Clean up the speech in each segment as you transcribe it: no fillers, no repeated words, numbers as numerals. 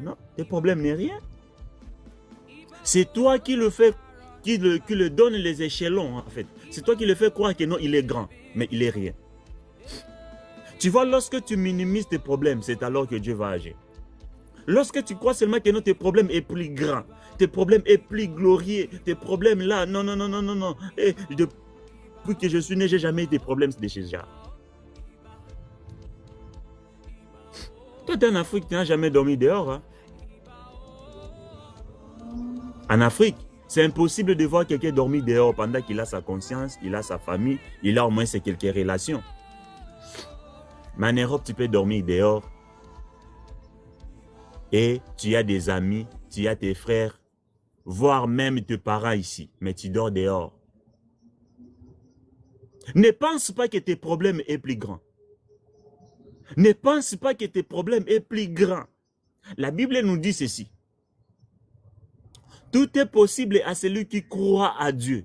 Non, tes problèmes n'est rien. C'est toi qui le fais, qui le donne les échelons, en fait. C'est toi qui le fais croire que non, il est grand, mais il est rien. Tu vois, lorsque tu minimises tes problèmes, c'est alors que Dieu va agir. Lorsque tu crois seulement que non, tes problèmes est plus grand, tes problèmes est plus glorieux, tes problèmes là, non, non, non, non, non, non. Et depuis que je suis né, j'ai jamais eu des problèmes de chez Jah. Toi, tu es en Afrique, tu n'as jamais dormi dehors. Hein? En Afrique, c'est impossible de voir quelqu'un dormir dehors pendant qu'il a sa conscience, il a sa famille, il a au moins ses quelques relations. Mais en Europe, tu peux dormir dehors. Et tu as des amis, tu as tes frères, voire même tes parents ici, mais tu dors dehors. Ne pense pas que tes problèmes est plus grand. Ne pense pas que tes problèmes est plus grand. La Bible nous dit ceci. Tout est possible à celui qui croit à Dieu.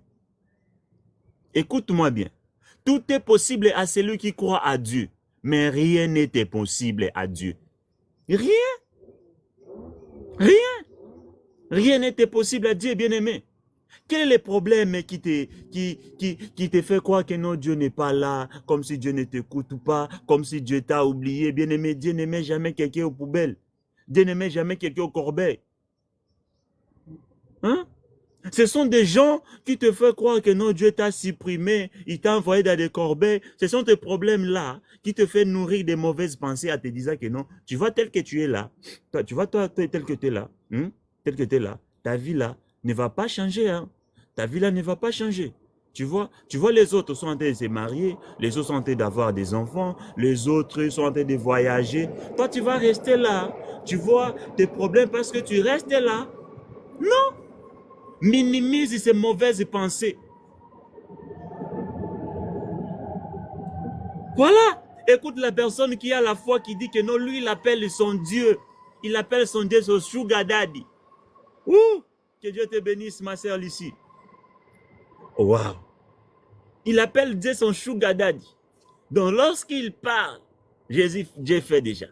Écoute-moi bien. Tout est possible à celui qui croit à Dieu. Mais rien n'était possible à Dieu. Rien. Rien. Rien n'était possible à Dieu, bien-aimé. Quel est le problème qui te fait croire que non, Dieu n'est pas là, comme si Dieu ne t'écoute pas, comme si Dieu t'a oublié. Bien-aimé, Dieu n'aimait jamais quelqu'un aux poubelles. Dieu n'aimait jamais quelqu'un au corbeil. Hein? Ce sont des gens qui te font croire que non, Dieu t'a supprimé, il t'a envoyé dans des corbeilles. Ce sont tes problèmes-là qui te font nourrir des mauvaises pensées en te disant que non, tu vois tel que tu es là, tu vois toi tel que tu es là, tel que tu es là, ta vie là ne va pas changer. Hein? Ta vie là ne va pas changer. Tu vois les autres sont en train de se marier, les autres sont en train d'avoir des enfants, les autres sont en train de voyager. Toi, tu vas rester là. Tu vois tes problèmes parce que tu restes là. Non! Minimise ces mauvaises pensées. Voilà. Écoute la personne qui a la foi qui dit que non, lui, il appelle son Dieu. Il appelle son Dieu son sugar daddy. Ouh, que Dieu te bénisse, ma soeur Lucie. Oh, wow. Il appelle Dieu son sugar daddy. Donc, lorsqu'il parle, Jésus, Dieu fait déjà.